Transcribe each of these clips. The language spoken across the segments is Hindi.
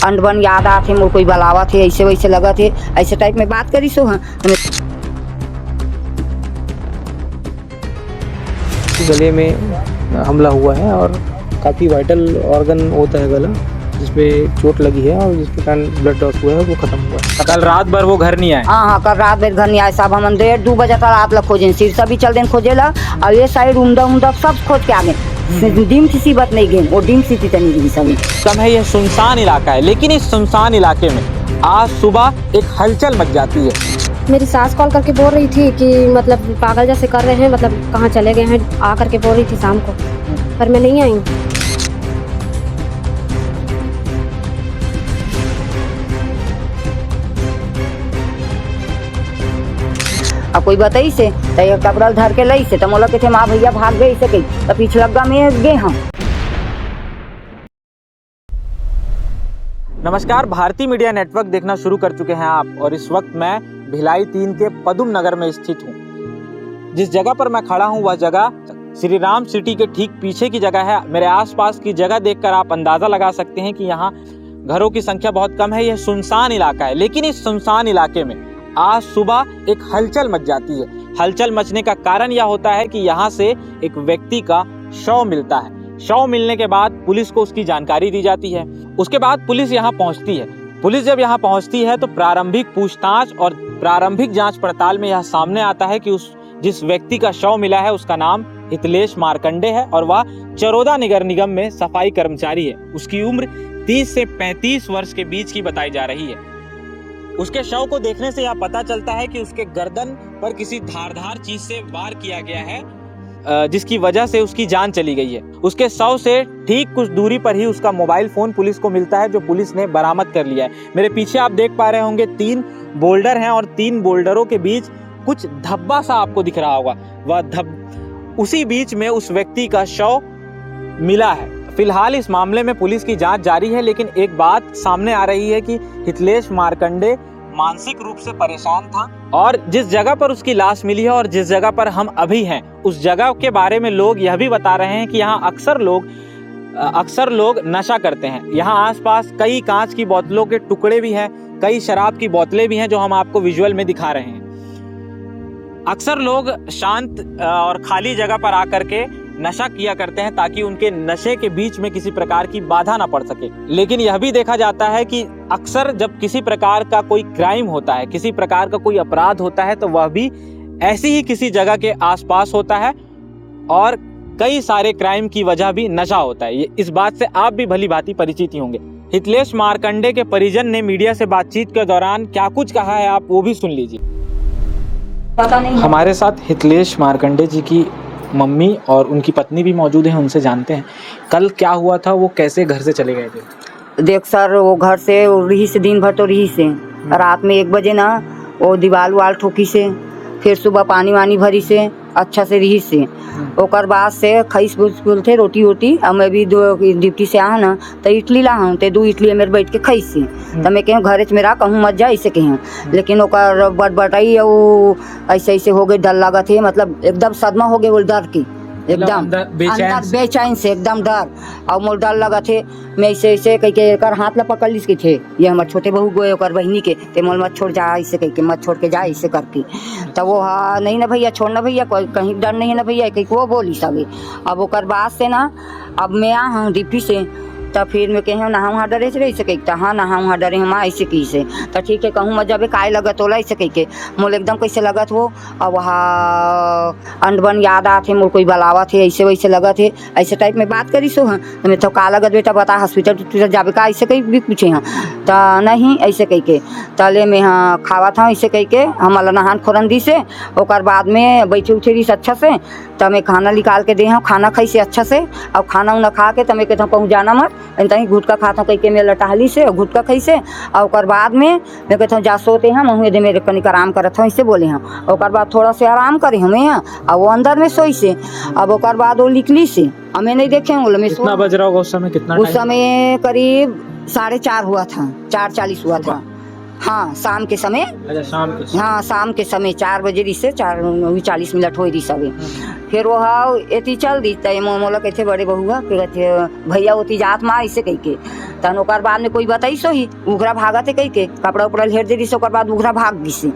अंडबन याद आथे मोर कोई बलावा थे ऐसे वैसे लगा थे ऐसे टाइप में बात करी सो हाँ। गले में हमला हुआ है और काफ़ी वाइटल ऑर्गन होता है गला, जिसमें चोट लगी है और जिसके कारण ब्लड लॉस हुआ है वो खत्म हुआ है। कल रात भर वो घर नहीं आए? हाँ कल रात भर घर नहीं आए साहब। हम 1:30-2 बजे तक रात ला खोजे, सिरसा भी चल दें खोजेला और ये साइड उमदा सब खोज के आ गए। डिम किसी बात नहीं गए, वो डिम सिटी तनी गई सब कम है। यह सुनसान इलाका है, लेकिन इस सुनसान इलाके में आज सुबह एक हलचल मच जाती है। मेरी सास कॉल करके बोल रही थी कि मतलब पागल जैसे कर रहे हैं, मतलब कहाँ चले गए हैं, आ करके बोल रही थी शाम को, पर मैं नहीं आई। अब कोई बताई से तो कपड़ा धर के लई से तो मोला के थे माँ भैया भाग गए ऐसे कही तो पिछलग्गा में गए हम। नमस्कार, भारतीय मीडिया नेटवर्क देखना शुरू कर चुके हैं आप, और इस वक्त मैं भिलाई 3 के पदुम नगर में स्थित हूँ। जिस जगह पर मैं खड़ा हूँ वह जगह श्री राम सिटी के ठीक पीछे की जगह है। मेरे आसपास की जगह देखकर आप अंदाजा लगा सकते हैं कि यहाँ घरों की संख्या बहुत कम है। यह सुनसान इलाका है, लेकिन इस सुनसान इलाके में आज सुबह एक हलचल मच जाती है। हलचल मचने का कारण यह होता है कि यहाँ से एक व्यक्ति का शव मिलता है। शव मिलने के बाद पुलिस को उसकी जानकारी दी जाती है। उसके बाद पुलिस यहाँ पहुँचती है। पुलिस जब यहाँ पहुँचती है तो प्रारंभिक पूछताछ और प्रारंभिक जांच पड़ताल में यह सामने आता है कि जिस व्यक्ति का शव मिला है उसका नाम हितलेश मार्कंडे है और वह चरोदा नगर निगम में सफाई कर्मचारी है। उसकी उम्र 30 से 35 वर्ष के बीच की बताई जा रही है। उसके शव को देखने से यह पता चलता है कि उसके गर्दन पर किसी धारदार चीज से वार किया गया है, जिसकी वजह से उसकी जान चली गई है। उसके शव से ठीक कुछ दूरी पर ही उसका मोबाइल फोन पुलिस को मिलता है, जो पुलिस ने बरामद कर लिया है। मेरे पीछे आप देख पा रहे होंगे 3 बोल्डर हैं और 3 बोल्डरों के बीच कुछ धब्बा सा आपको दिख रहा होगा। वह उसी बीच में उस व्यक्ति का शव मिला है। फिलहाल इस मामले में पुलिस की जांच जारी है, लेकिन एक बात सामने आ रही है कि हितलेश मार्कंडे मानसिक रूप से परेशान था और जिस जगह पर उसकी लाश मिली है और जिस जगह पर हम अभी हैं उस जगह के बारे में लोग यह भी बता रहे हैं कि यहाँ अक्सर लोग नशा करते हैं। यहाँ आसपास कई कांच की बोतलों के टुकड़े भी हैं, कई शराब की बोतलें भी हैं, जो हम आपको विजुअल में दिखा रहे हैं। अक्सर लोग शांत और खाली जगह पर आकर के नशा किया करते हैं ताकि उनके नशे के बीच में किसी प्रकार की बाधा ना पड़ सके। लेकिन यह भी देखा जाता है कि अक्सर जब किसी प्रकार का कोई क्राइम होता है, किसी प्रकार का कोई अपराध होता है, तो वह भी ऐसी ही किसी जगह के आसपास होता है और कई सारे क्राइम की वजह भी नशा होता है। इस बात से आप भी भली भांति परिचित ही होंगे। हितलेश मार्कंडे के परिजन ने मीडिया से बातचीत के दौरान क्या कुछ कहा है, आप वो भी सुन लीजिए। पता नहीं हमारे साथ हितलेश मार्कंडे जी की मम्मी और उनकी पत्नी भी मौजूद हैं, उनसे जानते हैं कल क्या हुआ था, वो कैसे घर से चले गए थे। देख सर, वो घर से रही से दिन भर तो रही से रात में 1 बजे ना वो दीवार वाल ठोकी से, फिर सुबह पानी वानी भरी से अच्छा से रही से। ओकर बाद से खईस बुल थे रोटी वोटी। अब मैं भी ड्यूटी से आ ना तो इडली ला हूँ तो 2 इडली मेरे बैठ के खई से तो मैं कहूँ घरे मेरा कहूँ मत जा ऐसे कहूँ। लेकिन ओकर बटबटाई वो ऐसे हो गए, डर लगा थे, मतलब एकदम सदमा हो गए वो डर की, एकदम बेचैन से एकदम डर। और मोर डर लगा थे, मैं ऐसे कह के कर हाथ ला पकड़ ली थे, ये हमारे छोटे बहू गए और बहनी के ते मोल मत छोड़ जा ऐसे कह के, मत छोड़ के जा ऐसे करके। तो वो हाँ नहीं ना भैया, छोड़ना भैया, कोई कहीं डर नहीं है ना भैया, कहीं वो बोली सभी। अब ओकर बाद से ना अब मैं आ हूँ डिप्टी से, तो फिर मैं कहूँ नहा वहाँ डरे से ऐसे कही, हाँ नहा वहाँ डरे हम ऐसे की से। तो ठीक है कहूँ मजा काय लगत होला ऐसे कही के, मोल एकदम कैसे लगत हो। और वहाँ अंडबन याद आथे मोर कोई बलावा थे ऐसे वैसे लगा थे ऐसे टाइप में बात करी सो हाँ। तो मैं तो का लगत बेटा बता हॉस्पिटल जावे का ऐसे कहीं भी पूछे हाँ। तो नहीं ऐसे कही के तले में हाँ खावा था ऐसे कही के हम नहान खोरन दी से। ओकर बाद में बैठे उठे रही अच्छा से, तो मैं खाना निकाल के दे हूँ, खाना खाई से अच्छा से। और खाना उना खा के तो मैं कहता हूँ कहूँ जाना मत, तहीं गुटका खाता हूँ कहीं के मैं लटहली से गुटका खाई से। और ओकर बाद में मैं कहता हूँ जा सोते हैं मुँह दे मेरे कनिक आराम करत हूँ ऐसे बोले हैं। ओकर बाद थोड़ा से आराम करे हमें यहाँ और वो अंदर में सोई से। अब ओकर बाद वो निकली से हमें नहीं देखे बोले। कितना बज रहा होगा उस समय? कितना उस समय करीब 4:30 हुआ था, 4:40 हुआ था। हाँ शाम के समय। अच्छा शाम के। हाँ शाम के समय 4 बजे रही से 4:40 हो रही सभी। फिर वो हाँ एती चल दी तय मोला कहते बड़े बहुआ फिर कहते भैया ओती जात माँ ऐसे कह के तन ओकर बाद में कोई बताई सो ही उघरा भागते कह के कपड़ा उपड़ा घेर दे से ओकर बाद उघरा भाग गई से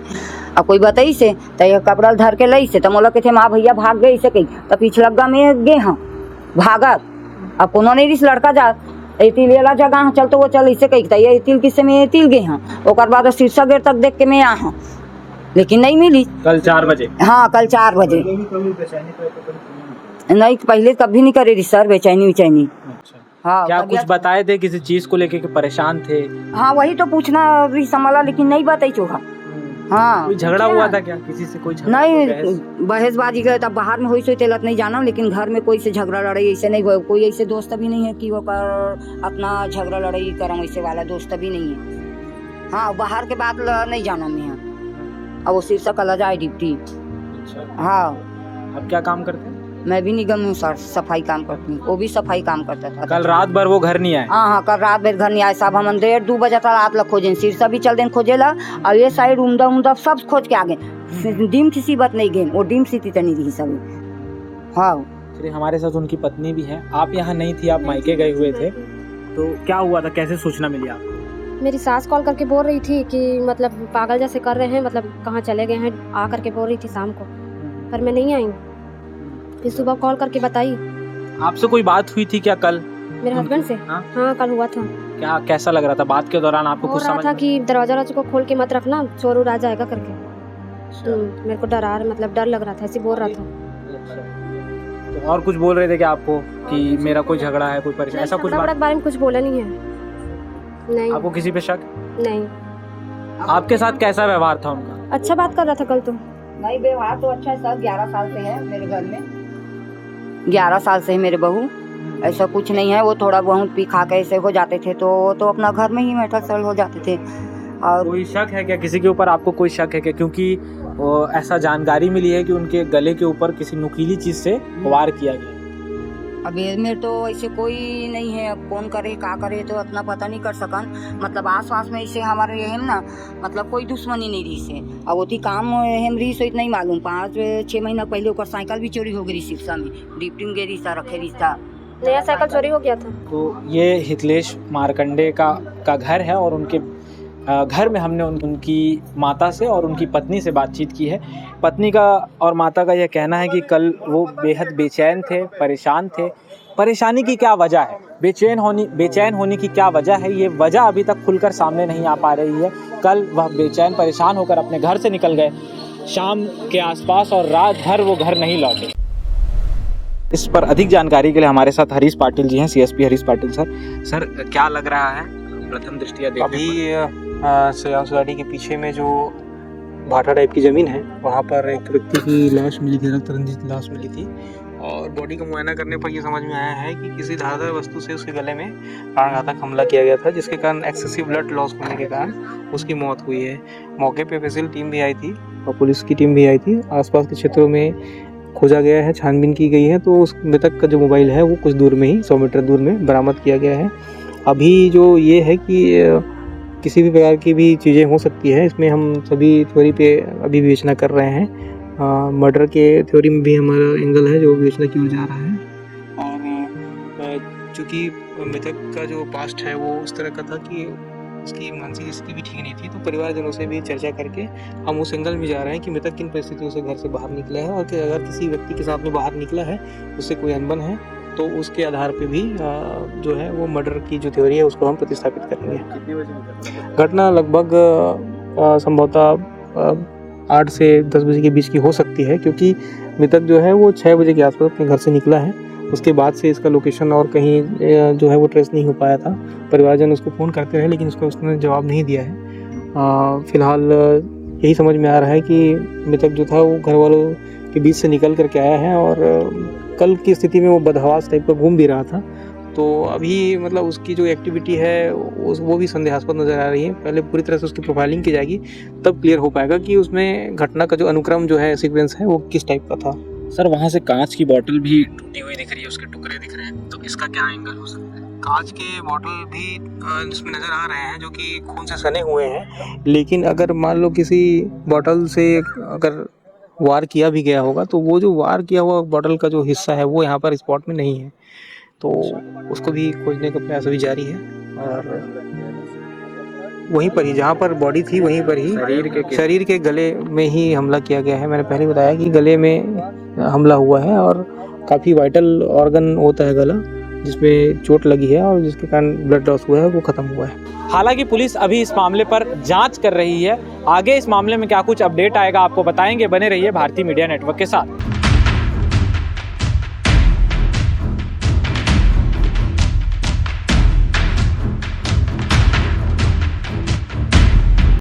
अब कोई बताई से तय कपड़ा धर के लई से तो मोला कहते माँ भैया भाग गए ऐसे कही तो पिछलग्गा में गे हाँ भागत अब कोनो नहीं रिस लड़का जात एतिल वाला जगह चल तो वो चल ऐसे कही तय एतिल किससे में एतिल गे हाँ ओकर बाद शीर्षा गेर तक देख के मैं आ हाँ लेकिन नहीं मिली। कल 4 बजे? हाँ कल 4 बजे। नहीं पहले कभी नहीं करे सर बेचैनी उचैनी। अच्छा। हाँ क्या कुछ बताए थे किसी चीज को लेके कि परेशान थे? हाँ वही तो पूछना भी संभाला लेकिन नहीं बताई चोखा। हाँ कोई झगड़ा हुआ था क्या किसी से? कोई झगड़ा नहीं बहसबाजी गए तब बाहर में हुई सो तेलत नहीं जाना लेकिन घर में कोई से झगड़ा लड़ाई ऐसे नहीं हुआ। कोई ऐसे दोस्त भी नहीं है कि वो कर अपना झगड़ा लड़ाई करम ऐसे वाला दोस्त भी नहीं है। हाँ बाहर के बात नहीं जाना मैं अब वो शीर्षक कल जाए ड्यूटी। अच्छा। हाँ अब क्या काम करते हैं? मैं भी निगम में सर सफाई काम करती हूँ वो भी सफाई काम करता था। कल रात भर वो घर नहीं आए? हाँ कल रात भर घर नहीं आए साहब। हम 1:30-2 बजे तक रात लग खोजे शीर्षा भी चल देन खोजेला और ये साइड उमदा सब खोज के आ गए डीम किसी बात नहीं गए वो डीम सीती तनी रही सब। हाँ फिर हमारे साथ उनकी पत्नी भी है। आप यहाँ नहीं थी, आप मायके गए हुए थे, तो क्या हुआ था, कैसे सूचना मिली आपको? मेरी सास कॉल करके बोल रही थी कि मतलब पागल जैसे कर रहे हैं, मतलब कहाँ चले गए हैं, आ करके बोल रही थी शाम को, पर मैं नहीं आई। फिर सुबह कॉल करके बताई। आपसे कोई बात हुई थी क्या कल? मेरे हस्बैंड से? हाँ कल हुआ था। क्या कैसा लग रहा था? बात के दौरान आपको कुछ समझ था कि दरवाजा को खोल के मत रखना, चोर उड़ आ जाएगा करके। मेरे को डर लग रहा था, ऐसे बोल रहा था। तो और कुछ बोल रहे थे क्या आपको कि मेरा कोई झगड़ा है, कोई परेशानी, ऐसा कुछ बारे में कुछ बोला नहीं है। नहीं। आपको किसी पे शक? नहीं। आपके साथ कैसा व्यवहार था उनका? अच्छा बात कर रहा था कल तो। नहीं व्यवहार तो अच्छा है सर। 11 साल से है मेरे घर में, 11 साल से है मेरे बहू। ऐसा कुछ नहीं है। वो थोड़ा बहुत पी खा के ऐसे हो जाते थे तो अपना घर में ही मेठल सल हो जाते थे। और कोई शक है क्या किसी के ऊपर? आपको कोई शक है क्या? क्योंकि ऐसा जानकारी मिली है कि उनके गले के ऊपर किसी नुकीली चीज से वार किया गया। अब में तो ऐसे कोई नहीं है। अब कौन करे का करे तो इतना पता नहीं कर सकन। मतलब आस पास में ऐसे हमारे ये है ना, मतलब कोई दुश्मनी नहीं रही से। अब वो काम हम रही सो इतना ही मालूम। 5-6 महीना पहले ओकर साइकिल भी चोरी हो गई शीर्षा में। डिप्टिंग गे रिश्ता रखे रिश्ता नया साइकिल चोरी हो गया था। तो ये हितलेश मार्कंडे का घर है और उनके घर में हमने उनकी माता से और उनकी पत्नी से बातचीत की है। पत्नी का और माता का यह कहना है कि कल वो बेहद बेचैन थे, परेशान थे। परेशानी की क्या वजह है, बेचैन होने की क्या वजह है, ये वजह अभी तक खुलकर सामने नहीं आ पा रही है। कल वह बेचैन परेशान होकर अपने घर से निकल गए शाम के आसपास और रात भर वो घर नहीं लौटे। इस पर अधिक जानकारी के लिए हमारे साथ हरीश पाटिल जी हैं, CSP Harish Patil sir. Sir क्या लग रहा है प्रथम दृष्टिया देखने अभी सोयाडी के पीछे में जो भाटा टाइप की ज़मीन है वहाँ पर एक व्यक्ति की लाश मिली थी, रक्त रंजित लाश मिली थी। और बॉडी का मुआयना करने पर ये समझ में आया है कि किसी धारदार वस्तु से उसके गले में प्राणघातक हमला किया गया था, जिसके कारण एक्सेसिव ब्लड लॉस होने के कारण उसकी मौत हुई है। मौके पे फेसिल टीम भी आई थी और पुलिस की टीम भी आई थी। आसपास के क्षेत्रों में खोजा गया है, छानबीन की गई है, तो उस मृतक का जो मोबाइल है वो कुछ दूर में ही 100 मीटर दूर में बरामद किया गया है। अभी जो ये है कि किसी भी प्रकार की भी चीज़ें हो सकती है, इसमें हम सभी थ्योरी पे अभी विवेचना कर रहे हैं। मर्डर के थ्योरी में भी हमारा एंगल है जो विवेचना की ओर जा रहा है। और चूँकि मृतक का जो पास्ट है वो उस तरह का था कि उसकी मानसिक स्थिति भी ठीक नहीं थी, तो परिवारजनों से भी चर्चा करके हम उस एंगल में जा रहे हैं कि मृतक किन परिस्थितियों से घर से बाहर निकला है और कि अगर किसी व्यक्ति के साथ में बाहर निकला है, उससे कोई अनबन है, तो उसके आधार पे भी जो है वो मर्डर की जो थ्योरी है उसको हम प्रतिस्थापित करेंगे। कितने बजे घटना लगभग संभवतः 8 से 10 बजे के बीच की हो सकती है, क्योंकि मृतक जो है वो 6 बजे के आसपास अपने घर से निकला है। उसके बाद से इसका लोकेशन और कहीं जो है वो ट्रेस नहीं हो पाया था। परिवारजन उसको फ़ोन करते रहे लेकिन उसने जवाब नहीं दिया है। फ़िलहाल यही समझ में आ रहा है कि मृतक जो था वो घर वालों के बीच से निकल करके आया है और कल की स्थिति में वो बदहवास टाइप का घूम भी रहा था। तो अभी मतलब उसकी जो एक्टिविटी है वो भी संदेहास्पद नज़र आ रही है। पहले पूरी तरह से उसकी प्रोफाइलिंग की जाएगी, तब क्लियर हो पाएगा कि उसमें घटना का जो अनुक्रम जो है सीक्वेंस है वो किस टाइप का था। सर वहाँ से कांच की बोतल भी टूटी हुई दिख रही है, उसके टुकड़े दिख रहे हैं, तो इसका क्या एंगल हो सकता है? कांच के बॉटल भी इसमें नज़र आ रहे हैं जो कि खून से सने हुए हैं, लेकिन अगर मान लो किसी बॉटल से अगर वार किया भी गया होगा, तो वो जो वार किया हुआ बॉटल का जो हिस्सा है वो यहाँ पर स्पॉट में नहीं है, तो उसको भी खोजने का प्रयास अभी जारी है। और वहीं पर ही जहाँ पर बॉडी थी वहीं पर ही शरीर के गले में ही हमला किया गया है। मैंने पहले बताया कि गले में हमला हुआ है और काफ़ी वाइटल ऑर्गन होता है गला, जिसमें चोट लगी है और जिसके कारण ब्लड लॉस हुआ है, वो खत्म हुआ है। हालांकि पुलिस अभी इस मामले पर जांच कर रही है। आगे इस मामले में क्या कुछ अपडेट आएगा आपको बताएंगे। बने रहिए भारतीय मीडिया नेटवर्क के साथ।